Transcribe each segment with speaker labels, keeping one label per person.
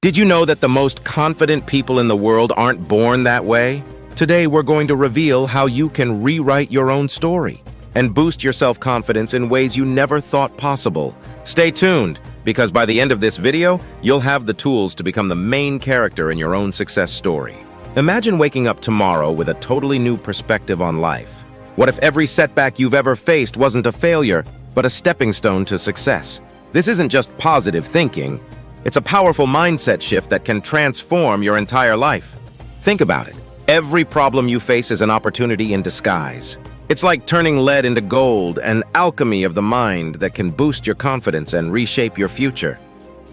Speaker 1: Did you know that the most confident people in the world aren't born that way? Today, we're going to reveal how you can rewrite your own story and boost your self-confidence in ways you never thought possible. Stay tuned, because by the end of this video, you'll have the tools to become the main character in your own success story. Imagine waking up tomorrow with a totally new perspective on life. What if every setback you've ever faced wasn't a failure, but a stepping stone to success? This isn't just positive thinking. It's a powerful mindset shift that can transform your entire life. Think about it. Every problem you face is an opportunity in disguise. It's like turning lead into gold, an alchemy of the mind that can boost your confidence and reshape your future.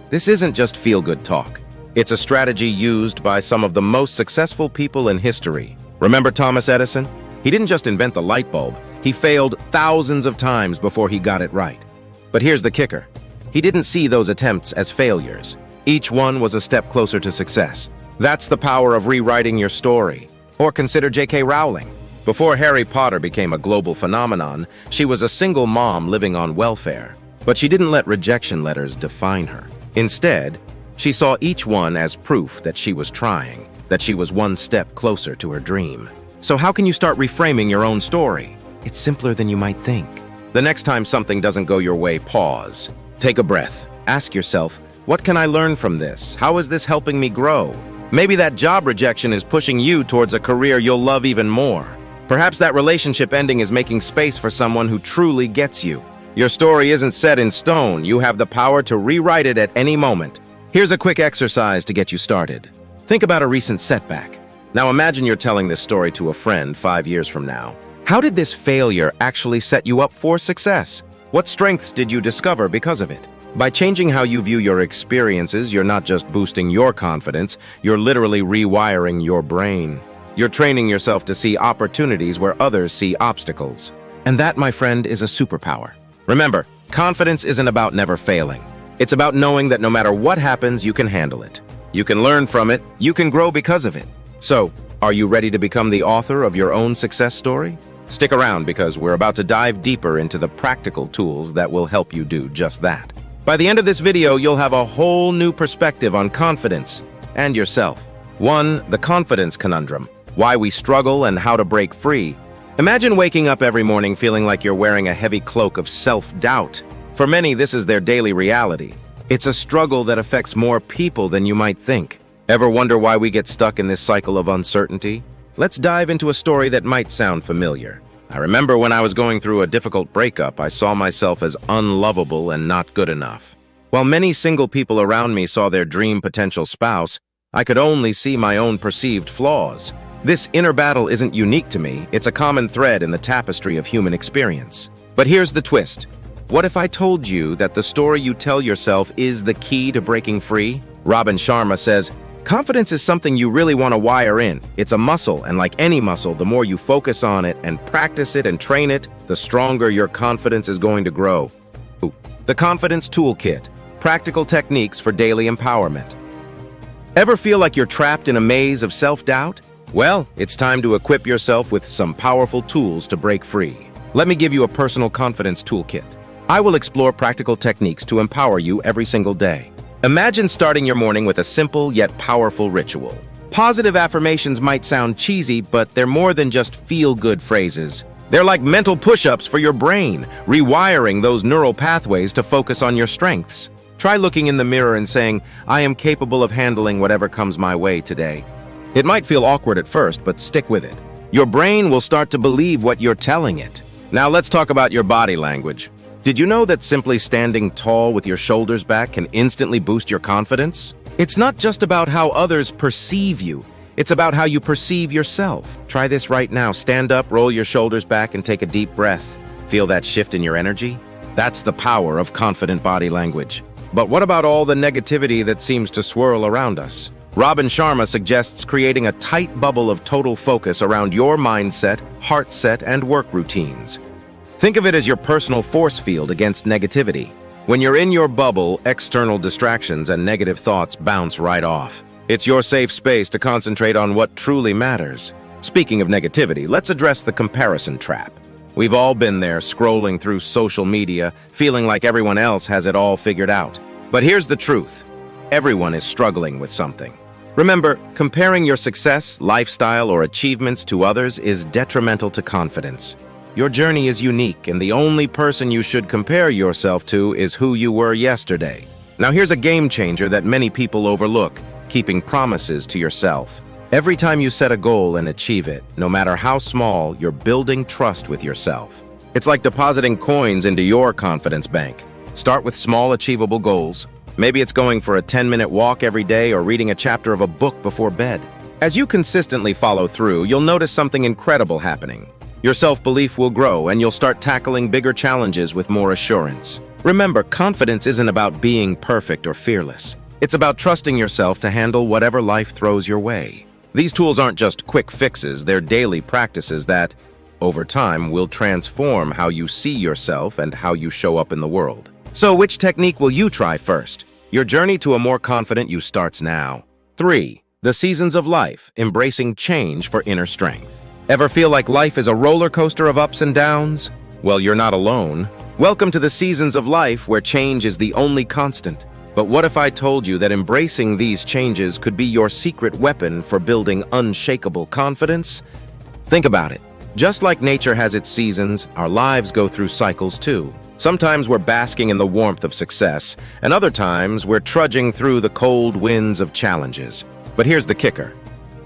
Speaker 1: This isn't just feel-good talk. It's a strategy used by some of the most successful people in history. Remember Thomas Edison? He didn't just invent the light bulb. He failed thousands of times before he got it right. But here's the kicker. He didn't see those attempts as failures. Each one was a step closer to success. That's the power of rewriting your story. Or consider J.K. Rowling. Before Harry Potter became a global phenomenon, she was a single mom living on welfare. But she didn't let rejection letters define her. Instead, she saw each one as proof that she was trying, that she was one step closer to her dream. So how can you start reframing your own story? It's simpler than you might think. The next time something doesn't go your way, pause. Take a breath. Ask yourself, what can I learn from this? How is this helping me grow? Maybe that job rejection is pushing you towards a career you'll love even more. Perhaps that relationship ending is making space for someone who truly gets you. Your story isn't set in stone. You have the power to rewrite it at any moment. Here's a quick exercise to get you started. Think about a recent setback. Now imagine you're telling this story to a friend 5 years from now. How did this failure actually set you up for success? What strengths did you discover because of it? By changing how you view your experiences, you're not just boosting your confidence, you're literally rewiring your brain. You're training yourself to see opportunities where others see obstacles. And that, my friend, is a superpower. Remember, confidence isn't about never failing. It's about knowing that no matter what happens, you can handle it. You can learn from it, you can grow because of it. So, are you ready to become the author of your own success story? Stick around, because we're about to dive deeper into the practical tools that will help you do just that. By the end of this video, you'll have a whole new perspective on confidence and yourself. 1. The confidence conundrum. Why we struggle and how to break free. Imagine waking up every morning feeling like you're wearing a heavy cloak of self-doubt. For many, this is their daily reality. It's a struggle that affects more people than you might think. Ever wonder why we get stuck in this cycle of uncertainty? Let's dive into a story that might sound familiar. I remember when I was going through a difficult breakup, I saw myself as unlovable and not good enough. While many single people around me saw their dream potential spouse, I could only see my own perceived flaws. This inner battle isn't unique to me. It's a common thread in the tapestry of human experience. But here's the twist. What if I told you that the story you tell yourself is the key to breaking free? Robin Sharma says, confidence is something you really want to wire in. It's a muscle, and like any muscle, the more you focus on it and practice it and train it, the stronger your confidence is going to grow. The Confidence Toolkit. Practical techniques for daily empowerment. Ever feel like you're trapped in a maze of self-doubt? Well, it's time to equip yourself with some powerful tools to break free. Let me give you a personal confidence toolkit. I will explore practical techniques to empower you every single day. Imagine starting your morning with a simple yet powerful ritual. Positive affirmations might sound cheesy, but they're more than just feel-good phrases. They're like mental push-ups for your brain, rewiring those neural pathways to focus on your strengths. Try looking in the mirror and saying, I am capable of handling whatever comes my way today. It might feel awkward at first, but stick with it. Your brain will start to believe what you're telling it. Now let's talk about your body language. Did you know that simply standing tall with your shoulders back can instantly boost your confidence? It's not just about how others perceive you. It's about how you perceive yourself. Try this right now. Stand up, roll your shoulders back, and take a deep breath. Feel that shift in your energy? That's the power of confident body language. But what about all the negativity that seems to swirl around us? Robin Sharma suggests creating a tight bubble of total focus around your mindset, heart set, and work routines. Think of it as your personal force field against negativity. When you're in your bubble, external distractions and negative thoughts bounce right off. It's your safe space to concentrate on what truly matters. Speaking of negativity, let's address the comparison trap. We've all been there, scrolling through social media, feeling like everyone else has it all figured out. But here's the truth. Everyone is struggling with something. Remember, comparing your success, lifestyle, or achievements to others is detrimental to confidence. Your journey is unique, and the only person you should compare yourself to is who you were yesterday. Now here's a game changer that many people overlook: keeping promises to yourself. Every time you set a goal and achieve it, no matter how small, you're building trust with yourself. It's like depositing coins into your confidence bank. Start with small, achievable goals. Maybe it's going for a 10-minute walk every day or reading a chapter of a book before bed. As you consistently follow through, you'll notice something incredible happening. Your self-belief will grow, and you'll start tackling bigger challenges with more assurance. Remember, confidence isn't about being perfect or fearless. It's about trusting yourself to handle whatever life throws your way. These tools aren't just quick fixes, they're daily practices that, over time, will transform how you see yourself and how you show up in the world. So, which technique will you try first? Your journey to a more confident you starts now. 3. The seasons of life, embracing change for inner strength. Ever feel like life is a roller coaster of ups and downs? Well, you're not alone. Welcome to the seasons of life where change is the only constant. But what if I told you that embracing these changes could be your secret weapon for building unshakable confidence? Think about it. Just like nature has its seasons, our lives go through cycles too. Sometimes we're basking in the warmth of success, and other times we're trudging through the cold winds of challenges. But here's the kicker.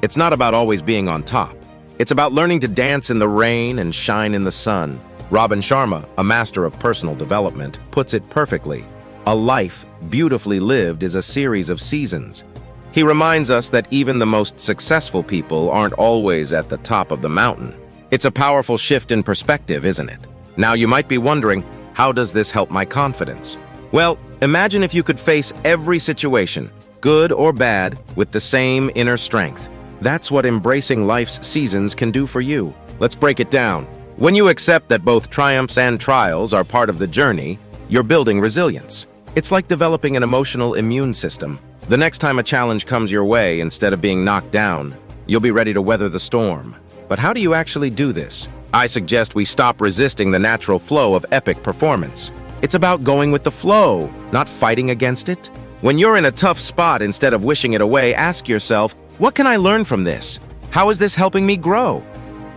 Speaker 1: It's not about always being on top. It's about learning to dance in the rain and shine in the sun. Robin Sharma, a master of personal development, puts it perfectly. A life beautifully lived is a series of seasons. He reminds us that even the most successful people aren't always at the top of the mountain. It's a powerful shift in perspective, isn't it? Now you might be wondering, how does this help my confidence? Well, imagine if you could face every situation, good or bad, with the same inner strength. That's what embracing life's seasons can do for you. Let's break it down. When you accept that both triumphs and trials are part of the journey, you're building resilience. It's like developing an emotional immune system. The next time a challenge comes your way, instead of being knocked down, you'll be ready to weather the storm. But how do you actually do this? I suggest we stop resisting the natural flow of epic performance. It's about going with the flow, not fighting against it. When you're in a tough spot, instead of wishing it away, ask yourself, what can I learn from this? How is this helping me grow?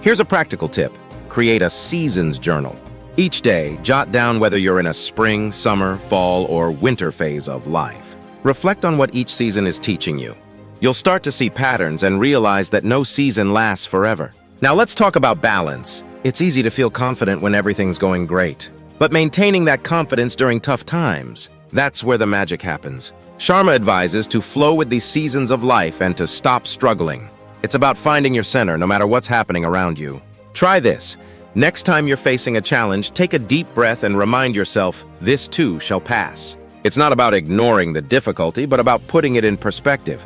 Speaker 1: Here's a practical tip. Create a seasons journal. Each day, jot down whether you're in a spring, summer, fall, or winter phase of life. Reflect on what each season is teaching you. You'll start to see patterns and realize that no season lasts forever. Now let's talk about balance. It's easy to feel confident when everything's going great. But maintaining that confidence during tough times, that's where the magic happens. Sharma advises to flow with these seasons of life and to stop struggling. It's about finding your center no matter what's happening around you. Try this. Next time you're facing a challenge, take a deep breath and remind yourself, this too shall pass. It's not about ignoring the difficulty, but about putting it in perspective.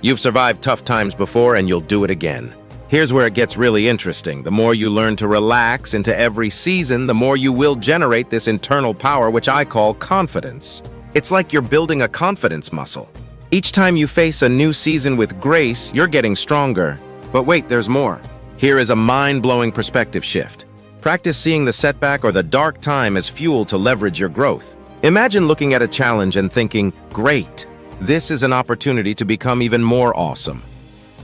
Speaker 1: You've survived tough times before, and you'll do it again. Here's where it gets really interesting. The more you learn to relax into every season, the more you will generate this internal power, which I call confidence. It's like you're building a confidence muscle. Each time you face a new season with grace, you're getting stronger. But wait, there's more. Here is a mind-blowing perspective shift. Practice seeing the setback or the dark time as fuel to leverage your growth. Imagine looking at a challenge and thinking, great, this is an opportunity to become even more awesome.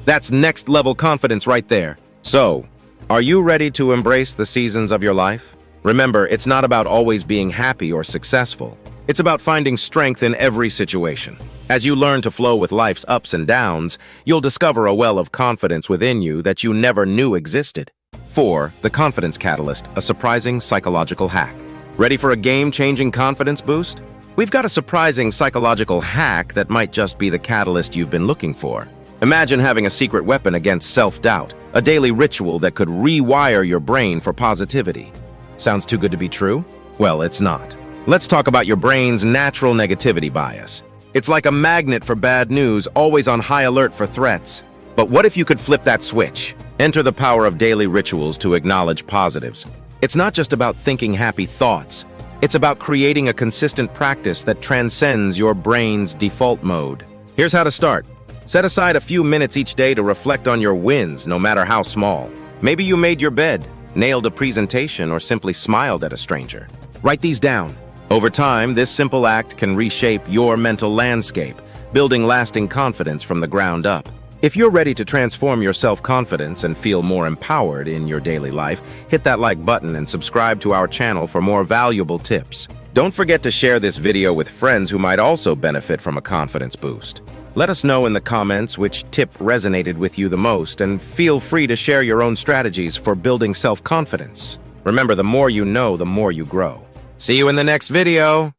Speaker 1: That's next-level confidence right there. So, are you ready to embrace the seasons of your life? Remember, it's not about always being happy or successful. It's about finding strength in every situation. As you learn to flow with life's ups and downs, you'll discover a well of confidence within you that you never knew existed. 4. The Confidence Catalyst, a surprising psychological hack. Ready for a game-changing confidence boost? We've got a surprising psychological hack that might just be the catalyst you've been looking for. Imagine having a secret weapon against self-doubt, a daily ritual that could rewire your brain for positivity. Sounds too good to be true? Well, it's not. Let's talk about your brain's natural negativity bias. It's like a magnet for bad news, always on high alert for threats. But what if you could flip that switch? Enter the power of daily rituals to acknowledge positives. It's not just about thinking happy thoughts. It's about creating a consistent practice that transcends your brain's default mode. Here's how to start. Set aside a few minutes each day to reflect on your wins, no matter how small. Maybe you made your bed, nailed a presentation, or simply smiled at a stranger. Write these down. Over time, this simple act can reshape your mental landscape, building lasting confidence from the ground up. If you're ready to transform your self-confidence and feel more empowered in your daily life, hit that like button and subscribe to our channel for more valuable tips. Don't forget to share this video with friends who might also benefit from a confidence boost. Let us know in the comments which tip resonated with you the most, and feel free to share your own strategies for building self-confidence. Remember, the more you know, the more you grow. See you in the next video!